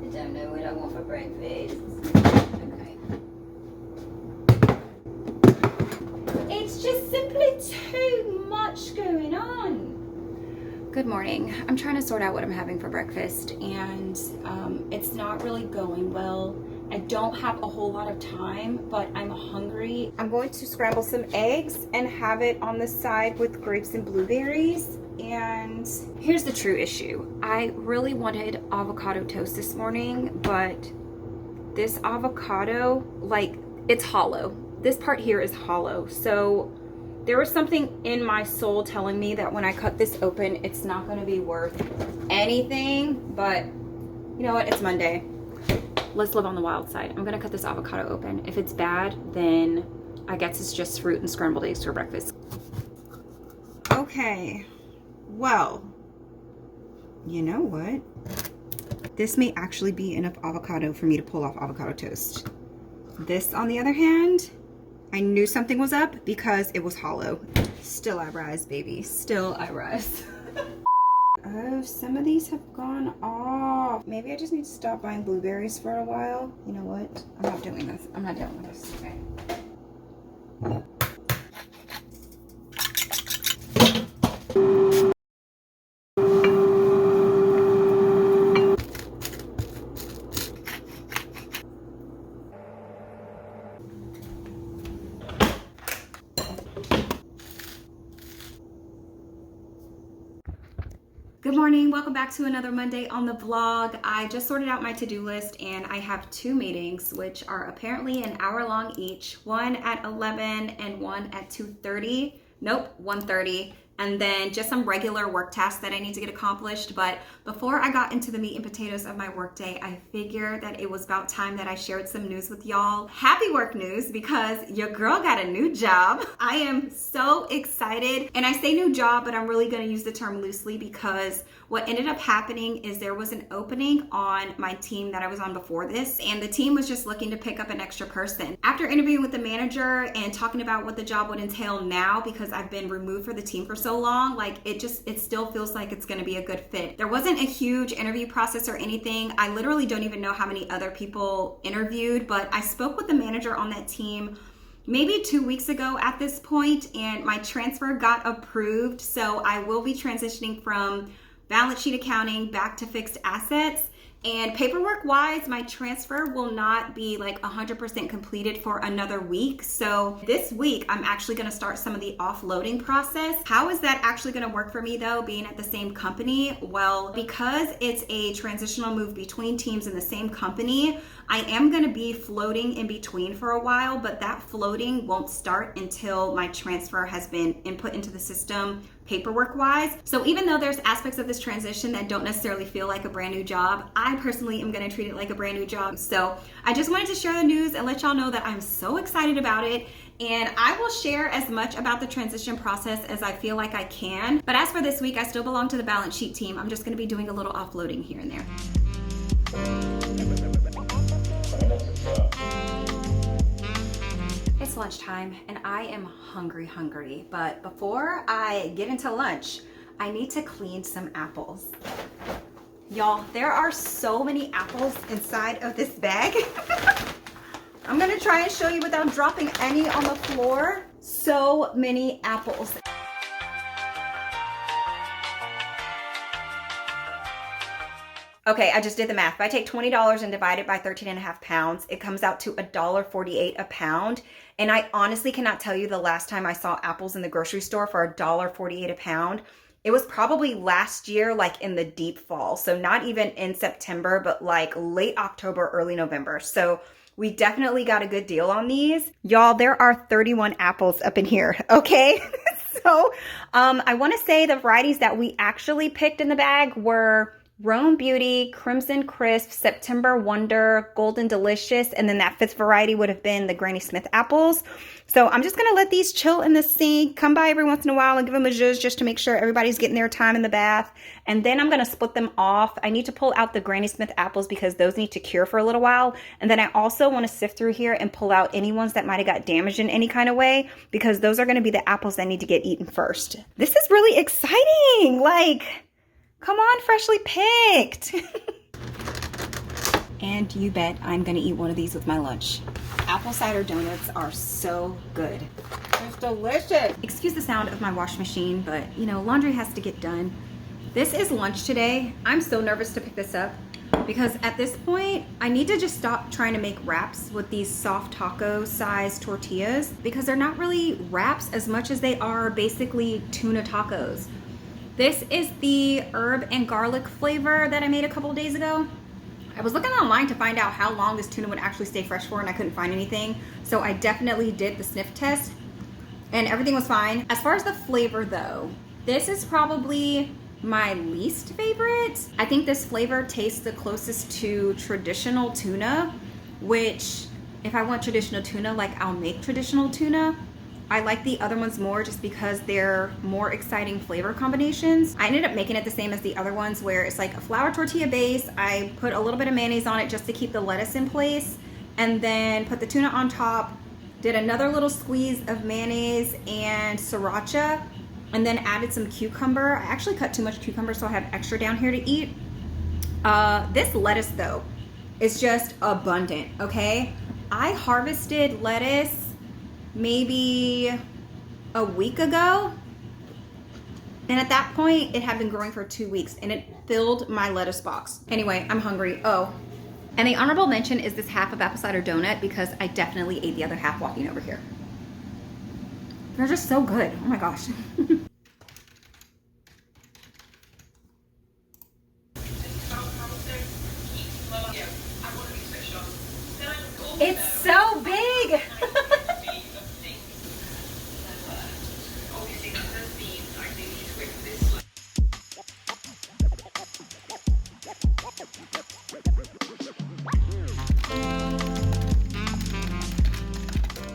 I don't know what I want for breakfast. Okay. It's just simply too much going on. Good morning. I'm trying to sort out what I'm having for breakfast, and it's not really going well. I don't have a whole lot of time, but I'm hungry. I'm going to scramble some eggs and have it on the side with grapes and blueberries. And here's the true issue. I really wanted avocado toast this morning, but this avocado, like, it's hollow. This part here is hollow. So there was something in my soul telling me that when I cut this open, it's not going to be worth anything. But you know what? It's Monday. Let's live on the wild side. I'm gonna cut this avocado open. If it's bad, then I guess it's just fruit and scrambled eggs for breakfast. Okay, well, you know what? This may actually be enough avocado for me to pull off avocado toast. This, on the other hand, I knew something was up because it was hollow. Still I rise, baby. Still I rise. Oh, some of these have gone off. Maybe I just need to stop buying blueberries for a while. You know what? I'm not doing this. I'm not dealing with this. Okay. Good morning, welcome back to another Monday on the vlog. I just sorted out my to-do list and I have 2 meetings, which are apparently an hour long each. One at 11 and one at 2:30. Nope, 1:30. And then just some regular work tasks that I need to get accomplished. But before I got into the meat and potatoes of my workday, I figured that it was about time that I shared some news with y'all. Happy work news, because your girl got a new job. I am so excited. And I say new job, but I'm really gonna use the term loosely because what ended up happening is there was an opening on my team that I was on before this, and the team was just looking to pick up an extra person. After interviewing with the manager and talking about what the job would entail now, because I've been removed for the team for so long, like it still feels like it's gonna be a good fit. There wasn't a huge interview process or anything. I literally don't even know how many other people interviewed, but I spoke with the manager on that team maybe 2 weeks ago at this point, and my transfer got approved. So I will be transitioning from balance sheet accounting back to fixed assets. And paperwork wise, my transfer will not be like 100% completed for another week. So this week, I'm actually gonna start some of the offloading process. How is that actually gonna work for me though, being at the same company? Well, because it's a transitional move between teams in the same company, I am gonna be floating in between for a while, but that floating won't start until my transfer has been input into the system paperwork wise. So even though there's aspects of this transition that don't necessarily feel like a brand new job, I personally am gonna treat it like a brand new job. So I just wanted to share the news and let y'all know that I'm so excited about it. And I will share as much about the transition process as I feel like I can. But as for this week, I still belong to the balance sheet team. I'm just gonna be doing a little offloading here and there. It's lunchtime and I am hungry, but before I get into lunch, I need to clean some apples. Y'all, there are so many apples inside of this bag. I'm gonna try and show you without dropping any on the floor. So many apples. Okay, I just did the math. If I take $20 and divide it by 13.5 pounds, it comes out to $1.48 a pound. And I honestly cannot tell you the last time I saw apples in the grocery store for $1.48 a pound. It was probably last year, like in the deep fall. So not even in September, but like late October, early November. So we definitely got a good deal on these. Y'all, there are 31 apples up in here, okay? So I wanna say the varieties that we actually picked in the bag were Rome Beauty, Crimson Crisp, September Wonder, Golden Delicious, and then that 5th variety would have been the Granny Smith apples. So I'm just gonna let these chill in the sink, come by every once in a while and give them a zhuzh just to make sure everybody's getting their time in the bath. And then I'm gonna split them off. I need to pull out the Granny Smith apples because those need to cure for a little while. And then I also wanna sift through here and pull out any ones that might've got damaged in any kind of way, because those are gonna be the apples that need to get eaten first. This is really exciting. Like, come on, freshly picked. And you bet I'm gonna eat one of these with my lunch. Apple cider donuts are so good. It's delicious. Excuse the sound of my wash machine, but you know, laundry has to get done. This is lunch today. I'm so nervous to pick this up because at this point, I need to just stop trying to make wraps with these soft taco sized tortillas because they're not really wraps as much as they are basically tuna tacos. This is the herb and garlic flavor that I made a couple of days ago. I was looking online to find out how long this tuna would actually stay fresh for and I couldn't find anything. So I definitely did the sniff test and everything was fine. As far as the flavor though, this is probably my least favorite. I think this flavor tastes the closest to traditional tuna, which if I want traditional tuna, like I'll make traditional tuna. I like the other ones more just because they're more exciting flavor combinations. I ended up making it the same as the other ones where it's like a flour tortilla base. I put a little bit of mayonnaise on it just to keep the lettuce in place and then put the tuna on top, did another little squeeze of mayonnaise and sriracha, and then added some cucumber. I actually cut too much cucumber so I have extra down here to eat. This lettuce though is just abundant, okay? I harvested lettuce maybe a week ago, and at that point it had been growing for 2 weeks and it filled my lettuce box. Anyway, I'm hungry. Oh, and the honorable mention is this half of apple cider donut because I definitely ate the other half walking over here. They're just so good. Oh my gosh. It's so big.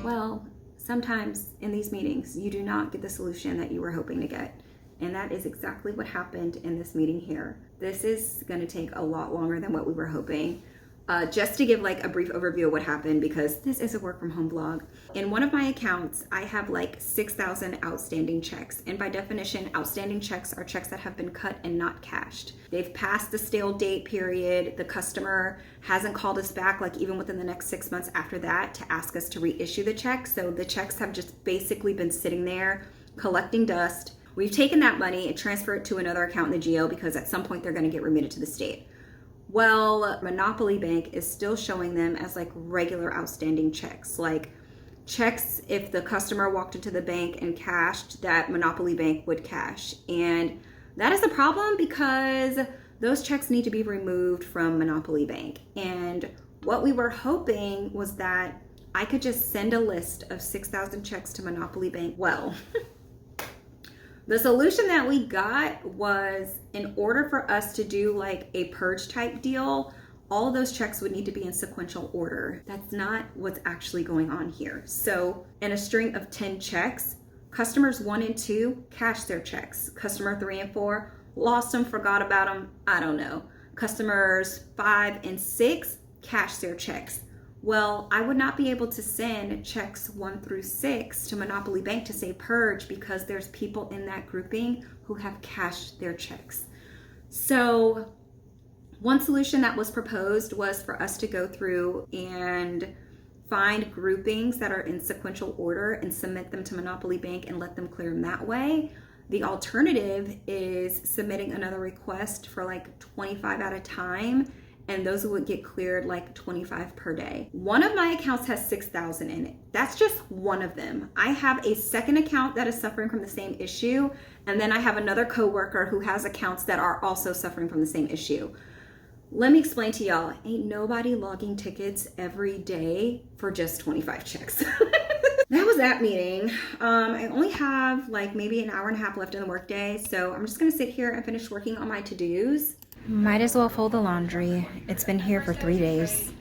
Well, sometimes in these meetings, you do not get the solution that you were hoping to get. And that is exactly what happened in this meeting here. This is gonna take a lot longer than what we were hoping. Just to give like a brief overview of what happened, because this is a work from home vlog. In one of my accounts, I have like 6,000 outstanding checks. And by definition, outstanding checks are checks that have been cut and not cashed. They've passed the stale date period. The customer hasn't called us back like even within the next 6 months after that to ask us to reissue the check. So the checks have just basically been sitting there collecting dust. We've taken that money and transferred it to another account in the GO because at some point they're gonna get remitted to the state. Well, Monopoly Bank is still showing them as like regular outstanding checks, like checks if the customer walked into the bank and cashed that Monopoly Bank would cash. And that is a problem because those checks need to be removed from Monopoly Bank. And what we were hoping was that I could just send a list of 6,000 checks to Monopoly Bank. Well, the solution that we got was in order for us to do like a purge type deal, all of those checks would need to be in sequential order. That's not what's actually going on here. So in a string of 10 checks, customers 1 and 2 cashed their checks. Customer 3 and 4 lost them, forgot about them, I don't know. Customers 5 and 6 cashed their checks. Well, I would not be able to send checks 1 through 6 to Monopoly Bank to say purge because there's people in that grouping who have cashed their checks. So one solution that was proposed was for us to go through and find groupings that are in sequential order and submit them to Monopoly Bank and let them clear them that way. The alternative is submitting another request for like 25 at a time, and those would get cleared like 25 per day. One of my accounts has 6,000 in it. That's just one of them. I have a second account that is suffering from the same issue, and then I have another coworker who has accounts that are also suffering from the same issue. Let me explain to y'all, ain't nobody logging tickets every day for just 25 checks. That was that meeting. I only have like maybe an hour and a half left in the workday, so I'm just gonna sit here and finish working on my to-dos. Might as well fold the laundry. It's been here for 3 days.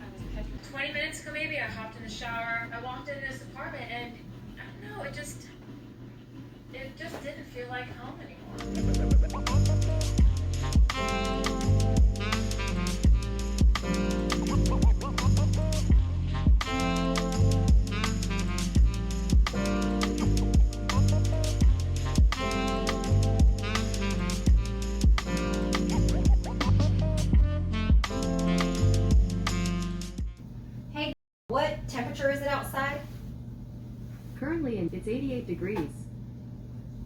20 minutes ago maybe, I hopped in the shower. I walked into this apartment and I don't know, it just didn't feel like home anymore. temperature is it outside? Currently, it's 88 degrees.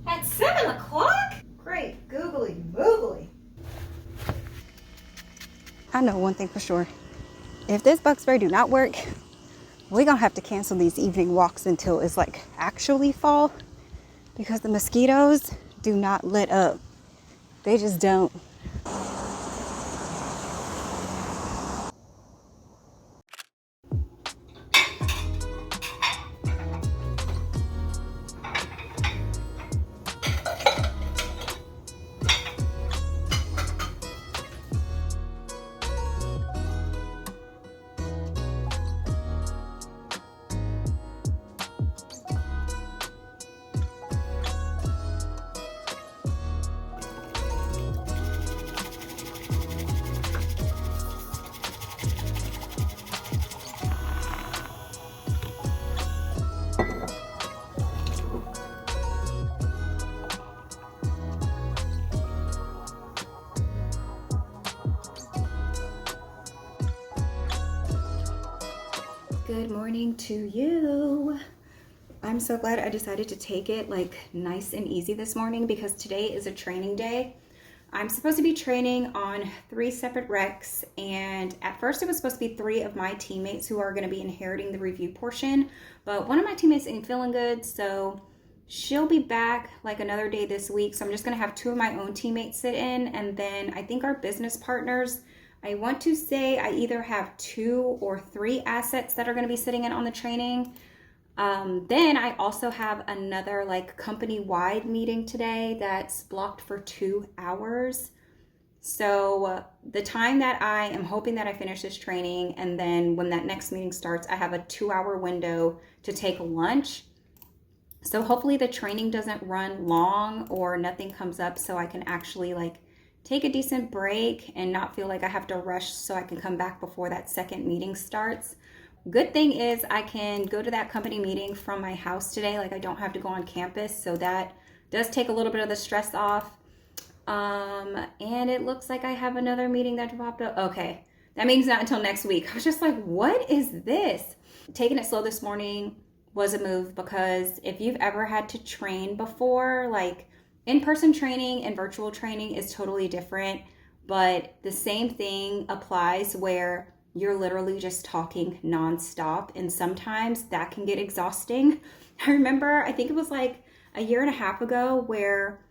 At 7 o'clock? Great googly moogly. I know one thing for sure. If this bug spray do not work, we're gonna have to cancel these evening walks until it's like actually fall, because the mosquitoes do not let up. They just don't. Good morning to you. I'm so glad I decided to take it like nice and easy this morning, because today is a training day. I'm supposed to be training on 3 separate recs, and at first it was supposed to be 3 of my teammates who are going to be inheriting the review portion, but one of my teammates ain't feeling good, so she'll be back like another day this week. So I'm just going to have 2 of my own teammates sit in, and then I think our business partners, I want to say I either have 2 or 3 assets that are going to be sitting in on the training. Then I also have another like company-wide meeting today that's blocked for 2 hours. So the time that I am hoping that I finish this training, and then when that next meeting starts, I have a 2-hour window to take lunch. So hopefully the training doesn't run long or nothing comes up, so I can actually like take a decent break and not feel like I have to rush so I can come back before that second meeting starts. Good thing is I can go to that company meeting from my house today. Like I don't have to go on campus, so that does take a little bit of the stress off. And it looks like I have another meeting that popped up. Okay, that meeting's not until next week. I was just like, what is this? Taking it slow this morning was a move, because if you've ever had to train before, like in-person training and virtual training is totally different, but the same thing applies where you're literally just talking nonstop, and sometimes that can get exhausting. I remember, I think it was like a year and a half ago, where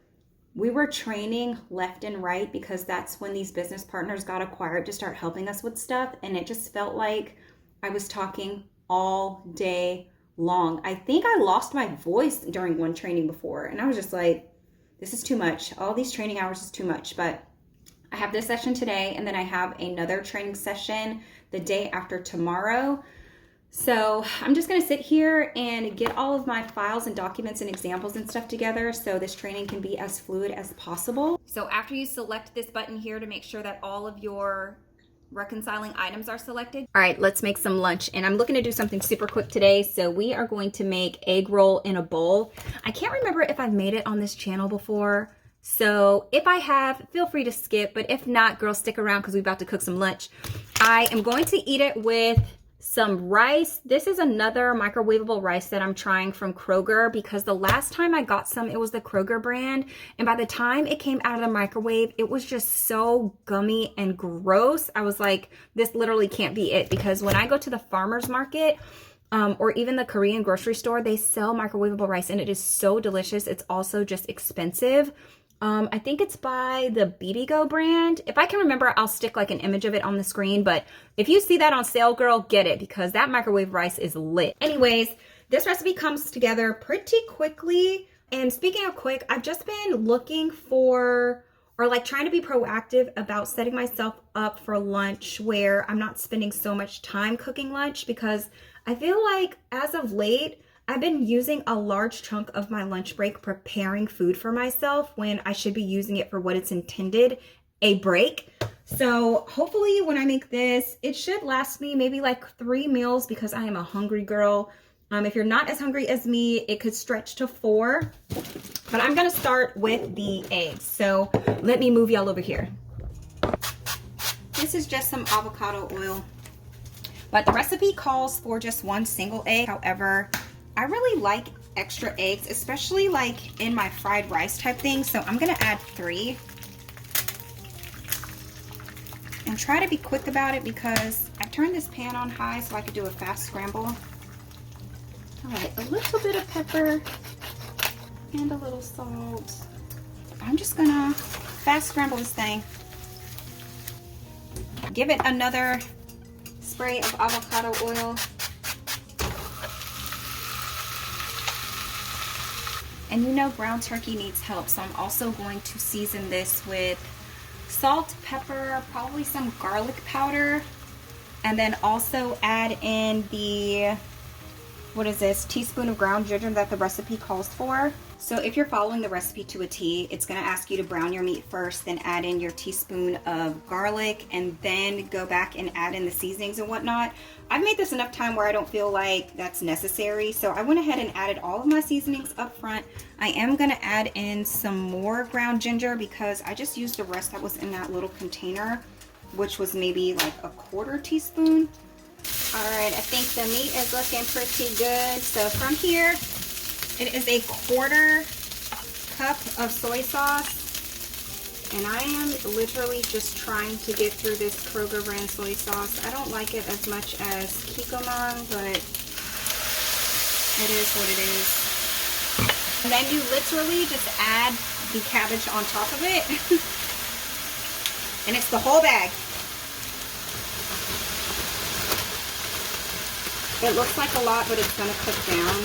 we were training left and right because that's when these business partners got acquired to start helping us with stuff, and it just felt like I was talking all day long. I think I lost my voice during one training before, and I was just like, this is too much. All these training hours is too much. But I have this session today, and then I have another training session the day after tomorrow. So I'm just gonna sit here and get all of my files and documents and examples and stuff together so this training can be as fluid as possible. So after you select this button here to make sure that all of your reconciling items are selected. All right, let's make some lunch. And I'm looking to do something super quick today. So we are going to make egg roll in a bowl. I can't remember if I've made it on this channel before. So if I have, feel free to skip. But if not, girls, stick around because we're about to cook some lunch. I am going to eat it with some rice. This is another microwavable rice that I'm trying from Kroger, because the last time I got some, it was the Kroger brand. And by the time it came out of the microwave, it was just so gummy and gross. I was like, this literally can't be it, because when I go to the farmer's market, or even the Korean grocery store, they sell microwavable rice and it is so delicious. It's also just expensive. I think it's by the BBGO brand. If I can remember, I'll stick like an image of it on the screen. But if you see that on sale, girl, get it, because that microwave rice is lit. Anyways, this recipe comes together pretty quickly. And speaking of quick, I've just been looking for, or like trying to be proactive about setting myself up for lunch where I'm not spending so much time cooking lunch, because I feel like as of late, I've been using a large chunk of my lunch break preparing food for myself when I should be using it for what it's intended, a break. So hopefully when I make this, it should last me maybe like 3 meals, because I am a hungry girl. If you're not as hungry as me, it could stretch to 4. But I'm gonna start with the eggs. So let me move y'all over here. This is just some avocado oil. But the recipe calls for just 1 single egg. However, I really like extra eggs, especially like in my fried rice type thing. So I'm gonna add 3. And try to be quick about it because I turned this pan on high so I could do a fast scramble. All right, a little bit of pepper and a little salt. I'm just gonna fast scramble this thing. Give it another spray of avocado oil. And you know ground turkey needs help, so I'm also going to season this with salt, pepper, probably some garlic powder, and then also add in the, what is this, teaspoon of ground ginger that the recipe calls for. So if you're following the recipe to a T, it's gonna ask you to brown your meat first, then add in your teaspoon of garlic, and then go back and add in the seasonings and whatnot. I've made this enough time where I don't feel like that's necessary, so I went ahead and added all of my seasonings up front. I am gonna add in some more ground ginger because I just used the rest that was in that little container, which was maybe like a 1/4 teaspoon. All right, I think the meat is looking pretty good. So from here, it is a 1/4 cup of soy sauce. And I am literally just trying to get through this Kroger brand soy sauce. I don't like it as much as Kikkoman, but it is what it is. And then you literally just add the cabbage on top of it. And it's the whole bag. It looks like a lot, but it's gonna cook down.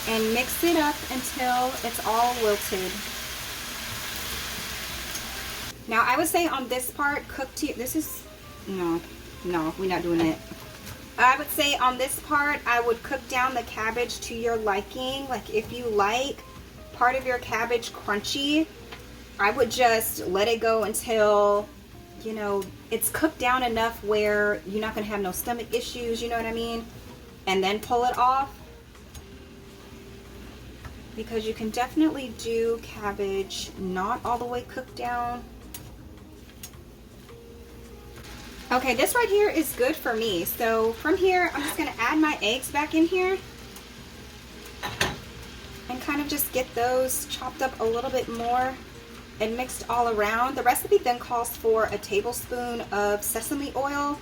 And mix it up until it's all wilted. Now I would say on this part, cook to, this is, no, we're not doing it. I would say on this part, I would cook down the cabbage to your liking. Like if you like part of your cabbage crunchy, I would just let it go until, you know, it's cooked down enough where you're not gonna have no stomach issues, you know what I mean? And then pull it off. Because you can definitely do cabbage not all the way cooked down. Okay, this right here is good for me. So from here, I'm just gonna add my eggs back in here and kind of just get those chopped up a little bit more and mixed all around. The recipe then calls for a tablespoon of sesame oil.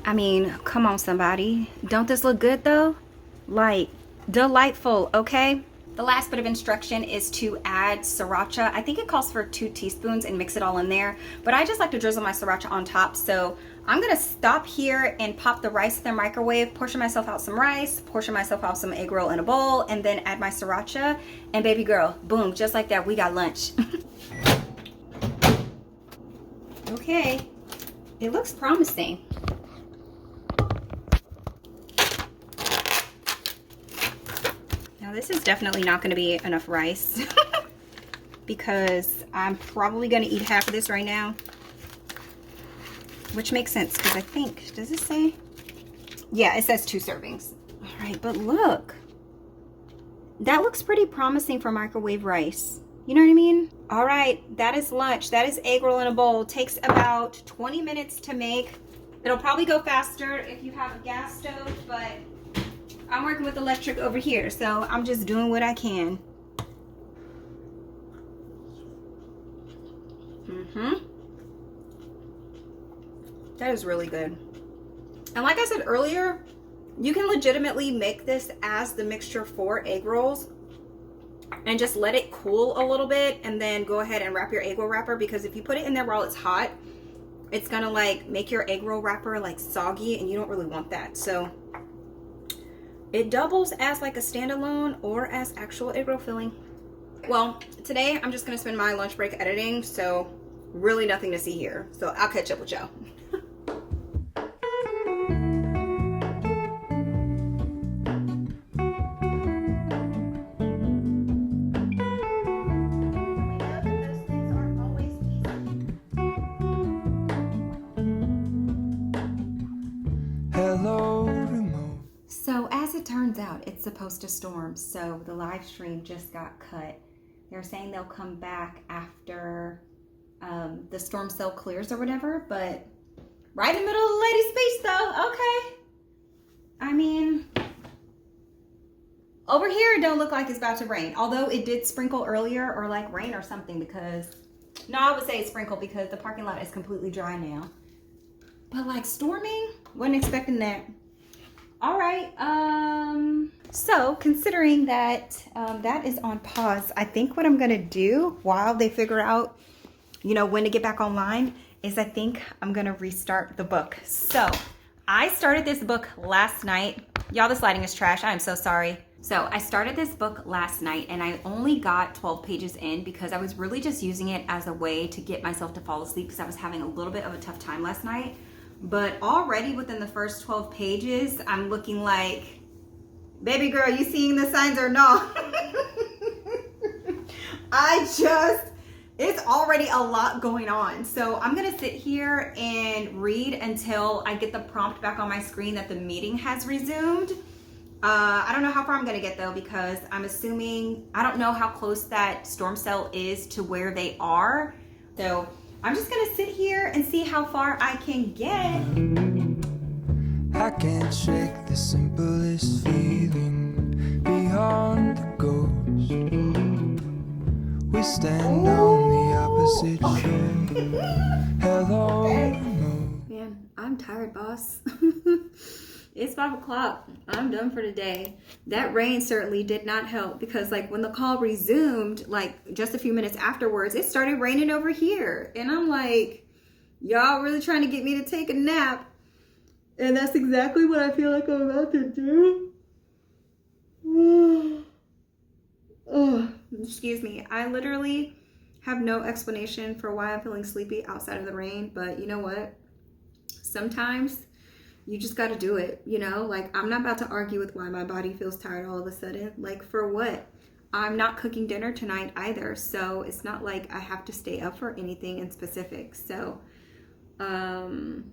I mean, come on somebody. Don't this look good though? Like, delightful, okay? The last bit of instruction is to add sriracha. I think it calls for 2 teaspoons and mix it all in there, but I just like to drizzle my sriracha on top. So I'm gonna stop here and pop the rice in the microwave, portion myself out some rice, portion myself out some egg roll in a bowl, and then add my sriracha. And baby girl, boom, just like that, we got lunch. Okay, it looks promising. Now this is definitely not going to be enough rice because I'm probably going to eat half of this right now, which makes sense because I think, does it say? Yeah, it says 2 servings. All right, but look, that looks pretty promising for microwave rice. You know what I mean? All right, that is lunch. That is egg roll in a bowl. Takes about 20 minutes to make. It'll probably go faster if you have a gas stove, but I'm working with electric over here, so I'm just doing what I can. That is really good. And like I said earlier, you can legitimately make this as the mixture for egg rolls and just let it cool a little bit and then go ahead and wrap your egg roll wrapper, because if you put it in there while it's hot, it's gonna like make your egg roll wrapper like soggy, and you don't really want that. So it doubles as like a standalone or as actual egg roll filling. Well, today I'm just gonna spend my lunch break editing, so really nothing to see here. So I'll catch up with y'all. So as it turns out, it's supposed to storm, so the live stream just got cut. They're saying they'll come back after the storm cell clears or whatever, but right in the middle of the lady's speech though, okay. I mean, over here it don't look like it's about to rain, although it did sprinkle earlier, or like rain or something, because, no, I would say it's sprinkled because the parking lot is completely dry now. But like storming, wasn't expecting that. All right, so considering that that is on pause, I think what I'm gonna do while they figure out, you know, when to get back online is I think I'm gonna restart the book. So I started this book last night. Y'all, this lighting is trash, I am so sorry. So I started this book last night and I only got 12 pages in because I was really just using it as a way to get myself to fall asleep because I was having a little bit of a tough time last night. But already within the first 12 pages, I'm looking like, baby girl, you seeing the signs or not? It's already a lot going on. So I'm gonna sit here and read until I get the prompt back on my screen that the meeting has resumed. I don't know how far I'm gonna get though, because I'm assuming, I don't know how close that storm cell is to where they are. So I'm just gonna sit here and see how far I can get. I can't shake the simplest feeling beyond the ghost. We stand on the opposite shore. Hello, no. Man, I'm tired, boss. It's 5 o'clock. I'm done for the day. That rain certainly did not help because like when the call resumed, like just a few minutes afterwards, it started raining over here. And I'm like, y'all really trying to get me to take a nap. And that's exactly what I feel like I'm about to do. Oh, excuse me. I literally have no explanation for why I'm feeling sleepy outside of the rain. But you know what? Sometimes you just got to do it, you know? Like, I'm not about to argue with why my body feels tired all of a sudden. Like, for what? I'm not cooking dinner tonight either, so it's not like I have to stay up for anything in specific. So, oh,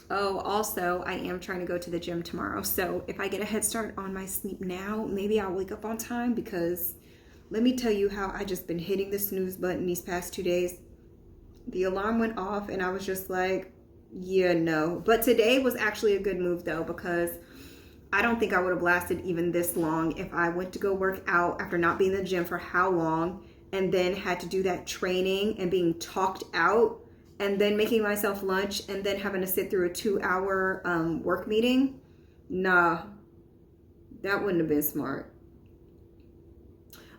also, I am trying to go to the gym tomorrow. So if I get a head start on my sleep now, maybe I'll wake up on time, because let me tell you how I just been hitting the snooze button these past 2 days. The alarm went off and I was just like, yeah, no. But today was actually a good move though, because I don't think I would have lasted even this long if I went to go work out after not being in the gym for how long, and then had to do that training and being talked out, and then making myself lunch, and then having to sit through a 2-hour work meeting. Nah, that wouldn't have been smart.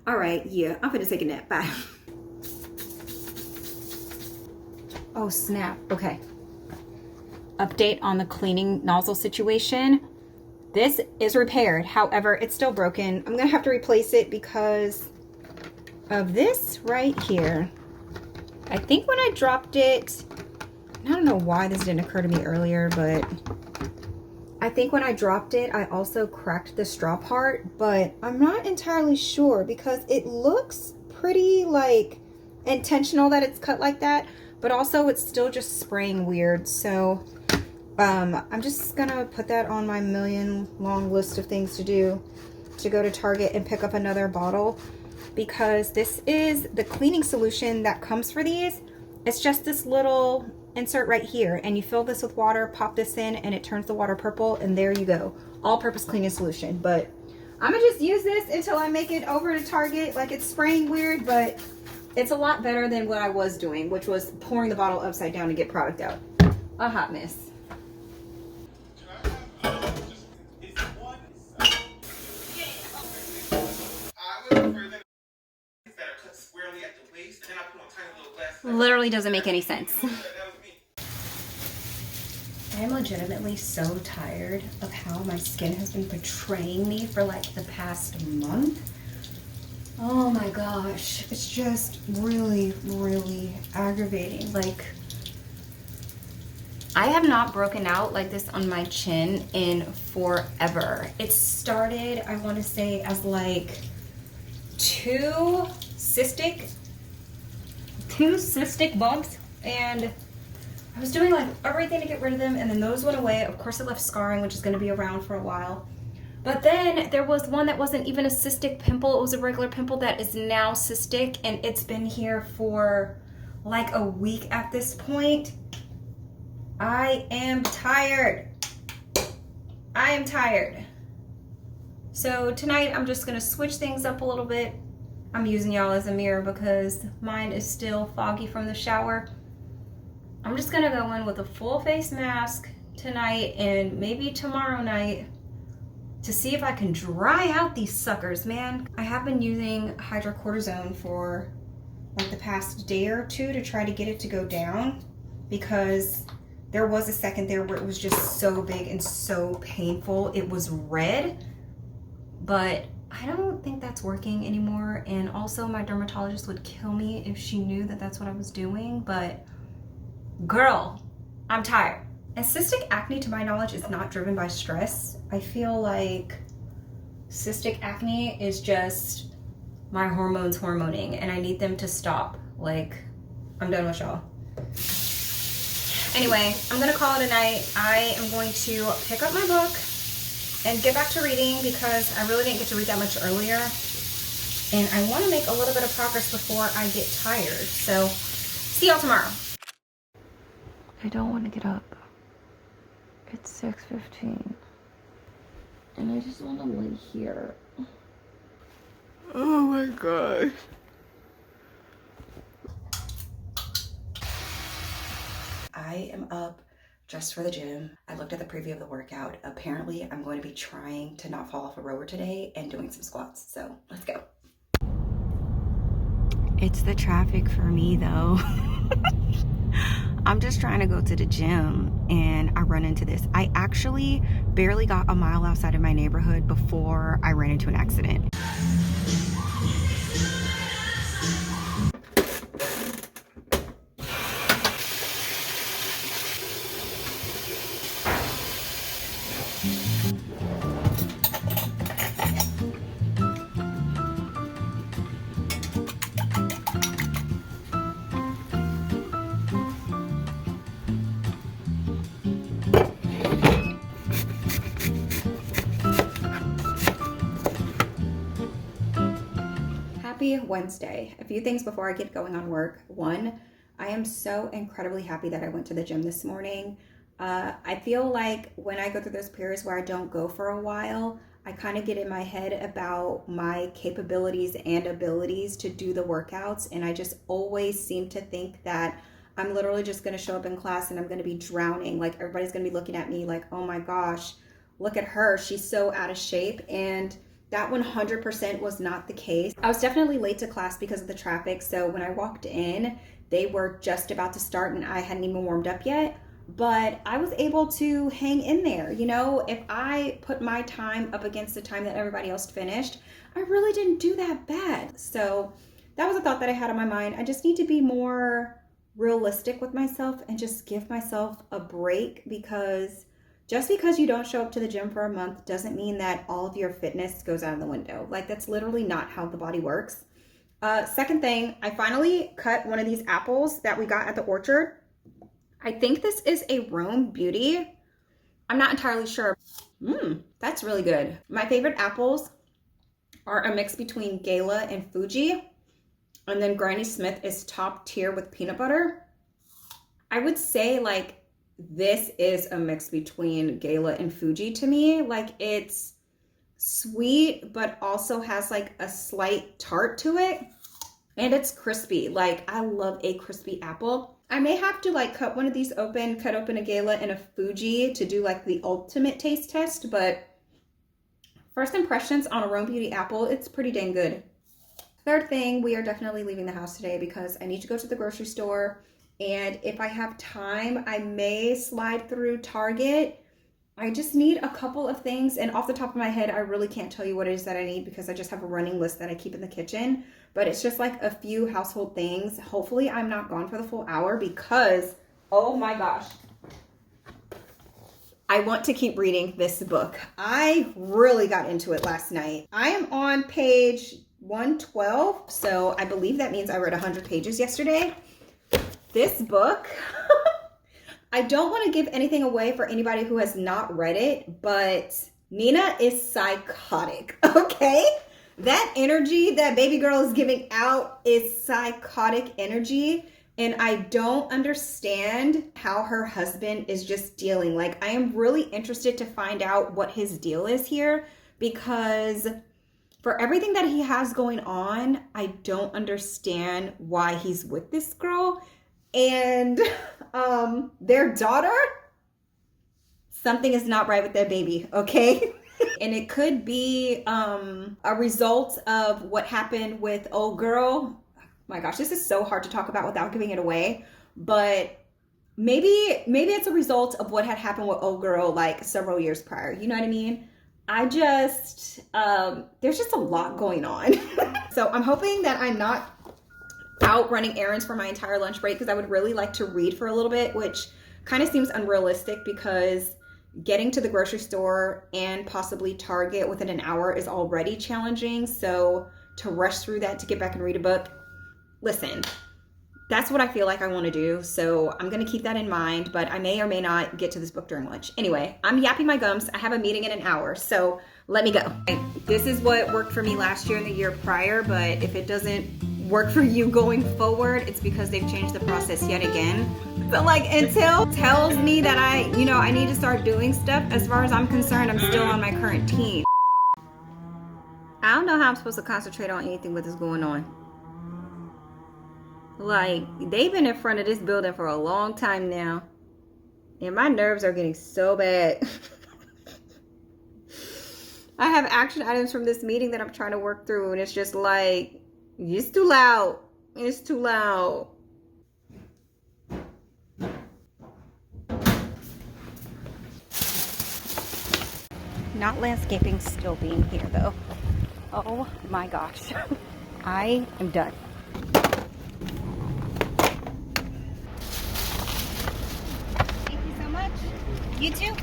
All right, yeah, I'm gonna take a nap. Bye. Oh, snap. Okay. Update on the cleaning nozzle situation. This is repaired. However, it's still broken. I'm gonna have to replace it because of this right here. I think when I dropped it, I don't know why this didn't occur to me earlier, but I think when I dropped it, I also cracked the straw part, but I'm not entirely sure because it looks pretty like intentional that it's cut like that, but also it's still just spraying weird. So I'm just gonna put that on my million long list of things to do, to go to Target and pick up another bottle, because this is the cleaning solution that comes for these. It's just this little insert right here, and you fill this with water, pop this in, and it turns the water purple, and there you go. All-purpose cleaning solution. But I'm gonna just use this until I make it over to Target. Like, it's spraying weird, but it's a lot better than what I was doing, which was pouring the bottle upside down to get product out. A hot mess. Literally doesn't make any sense. I am legitimately so tired of how my skin has been betraying me for like the past month. Oh my gosh, it's just really, really aggravating. Like, I have not broken out like this on my chin in forever. It started, I want to say, as like two cystic bumps, and I was doing like everything to get rid of them, and then those went away. Of course, it left scarring, which is going to be around for a while. But then there was one that wasn't even a cystic pimple. It was a regular pimple that is now cystic, and it's been here for like a week at this point. I am tired. I am tired. So tonight I'm just gonna switch things up a little bit. I'm using y'all as a mirror because mine is still foggy from the shower. I'm just gonna go in with a full face mask tonight and maybe tomorrow night to see if I can dry out these suckers, man. I have been using hydrocortisone for like the past day or two to try to get it to go down, because there was a second there where it was just so big and so painful. It was red, but I don't think that's working anymore. And also my dermatologist would kill me if she knew that that's what I was doing, but girl, I'm tired. And cystic acne, to my knowledge, is not driven by stress. I feel like cystic acne is just my hormones hormoning, and I need them to stop. Like, I'm done with y'all. Anyway, I'm gonna call it a night. I am going to pick up my book and get back to reading because I really didn't get to read that much earlier. And I wanna make a little bit of progress before I get tired. So, see y'all tomorrow. I don't wanna get up. It's 6:15. And I just wanna lay here. Oh my gosh. I am up just for the gym. I looked at the preview of the workout. Apparently, I'm going to be trying to not fall off a rower today and doing some squats. So let's go. It's the traffic for me though. I'm just trying to go to the gym and I run into this. I actually barely got a mile outside of my neighborhood before I ran into an accident. Happy Wednesday. A few things before I get going on work. One, I am so incredibly happy that I went to the gym this morning. I feel like when I go through those periods where I don't go for a while, I kind of get in my head about my capabilities and abilities to do the workouts. And I just always seem to think that I'm literally just going to show up in class and I'm going to be drowning. Like everybody's going to be looking at me like, oh my gosh, look at her. She's so out of shape. And that 100% was not the case. I was definitely late to class because of the traffic. So when I walked in, they were just about to start and I hadn't even warmed up yet. But I was able to hang in there. You know, if I put my time up against the time that everybody else finished, I really didn't do that bad. So that was a thought that I had on my mind. I just need to be more realistic with myself and just give myself a break, because just because you don't show up to the gym for a month doesn't mean that all of your fitness goes out of the window. Like, that's literally not how the body works. Second thing, I finally cut one of these apples that we got at the orchard. I think this is a Rome Beauty. I'm not entirely sure. That's really good. My favorite apples are a mix between Gala and Fuji. And then Granny Smith is top tier with peanut butter. I would say like this is a mix between Gala and Fuji to me. Like, it's sweet, but also has like a slight tart to it. And it's crispy. Like, I love a crispy apple. I may have to like cut one of these open, cut open a Gala and a Fuji to do like the ultimate taste test, but first impressions on a Rome Beauty apple, it's pretty dang good. Third thing, we are definitely leaving the house today because I need to go to the grocery store, and if I have time, I may slide through Target. I just need a couple of things, and off the top of my head, I really can't tell you what it is that I need because I just have a running list that I keep in the kitchen, but it's just like a few household things. Hopefully I'm not gone for the full hour because, oh my gosh, I want to keep reading this book. I really got into it last night. I am on page 112, so I believe that means I read 100 pages yesterday. This book, I don't want to give anything away for anybody who has not read it, but Nina is psychotic, okay? That energy that baby girl is giving out is psychotic energy, And I don't understand how her husband is just dealing. Like, I am really interested to find out what his deal is here, because for everything that he has going on, I don't understand why he's with this girl. And their daughter, something is not right with their baby, okay? And it could be a result of what happened with old girl. My gosh, this is so hard to talk about without giving it away, but maybe it's a result of what had happened with old girl like several years prior. You know what I mean? I just there's just a lot going on. So I'm hoping that I'm not out running errands for my entire lunch break, because I would really like to read for a little bit, which kind of seems unrealistic because getting to the grocery store and possibly Target within an hour is already challenging. So to rush through that to get back and read a book, listen, that's what I feel like I want to do. So I'm going to keep that in mind, but I may or may not get to this book during lunch. Anyway, I'm yapping my gums. I have a meeting in an hour, so let me go. This is what worked for me last year and the year prior, but if it doesn't work for you going forward, it's because they've changed the process yet again. So like, until tells me that I need to start doing stuff, as far as I'm concerned, I'm still on my current team. I don't know how I'm supposed to concentrate on anything with this going on. Like, they've been in front of this building for a long time now, and my nerves are getting so bad. I have action items from this meeting that I'm trying to work through, and it's just like, it's too loud. It's too loud. Not landscaping still being here though. Oh my gosh. I am done. Thank you so much. You too.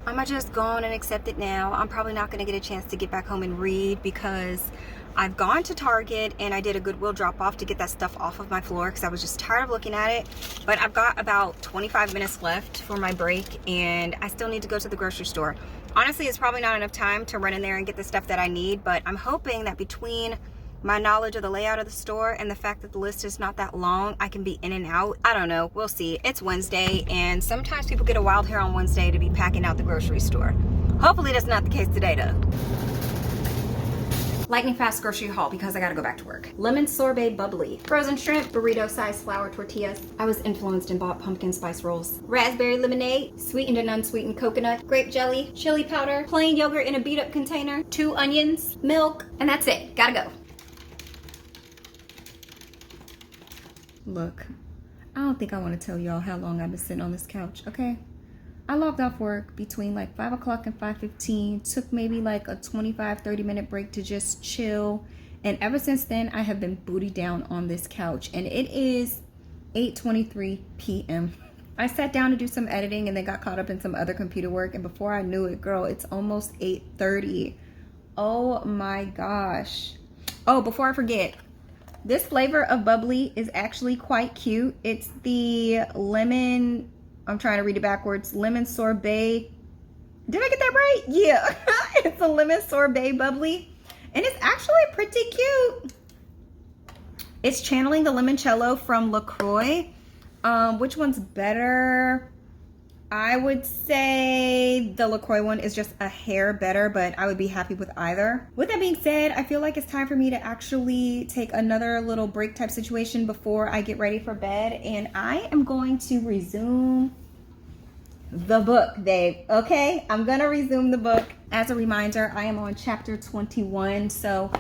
I'm gonna just go on and accept it now. I'm probably not gonna get a chance to get back home and read because I've gone to Target and I did a Goodwill drop off to get that stuff off of my floor because I was just tired of looking at it. But I've got about 25 minutes left for my break and I still need to go to the grocery store. Honestly, it's probably not enough time to run in there and get the stuff that I need, but I'm hoping that between my knowledge of the layout of the store and the fact that the list is not that long, I can be in and out. I don't know, we'll see. It's Wednesday and sometimes people get a wild hair on Wednesday to be packing out the grocery store. Hopefully that's not the case today though. Lightning fast grocery haul because I gotta go back to work. Lemon sorbet bubbly, frozen shrimp, burrito sized flour tortillas. I was influenced and bought pumpkin spice rolls. Raspberry lemonade, sweetened and unsweetened coconut, grape jelly, chili powder, plain yogurt in a beat up container, 2 onions, milk, and that's it. Gotta go. Look, I don't think I want to tell y'all how long I've been sitting on this couch, okay? I logged off work between like 5 o'clock and 5:15, took maybe like a 25-30 minute break to just chill, and ever since then I have been booty down on this couch, and it is 8:23 p.m. I sat down to do some editing and then got caught up in some other computer work, and before I knew it, girl, it's almost 8:30. Oh my gosh. Oh, before I forget, this flavor of bubbly is actually quite cute. It's the lemon, I'm trying to read it backwards, lemon sorbet. Did I get that right? Yeah. It's a lemon sorbet bubbly. And it's actually pretty cute. It's channeling the limoncello from LaCroix. Which one's better? I would say the LaCroix one is just a hair better, but I would be happy with either. With that being said, I feel like it's time for me to actually take another little break type situation before I get ready for bed, and I am going to resume the book, babe. Okay, I'm gonna resume the book. As a reminder, I am on chapter 21, so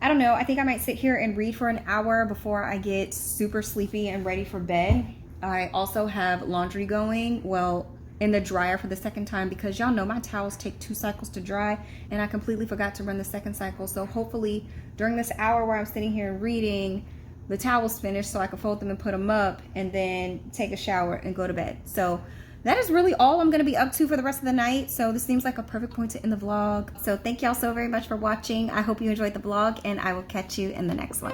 I don't know, I think I might sit here and read for an hour before I get super sleepy and ready for bed. I also have laundry going, well, in the dryer for the second time, because y'all know my towels take 2 cycles to dry, and I completely forgot to run the second cycle. So hopefully during this hour where I'm sitting here reading, the towels finish so I can fold them and put them up and then take a shower and go to bed. So that is really all I'm going to be up to for the rest of the night. So this seems like a perfect point to end the vlog. So thank y'all so very much for watching. I hope you enjoyed the vlog, and I will catch you in the next one.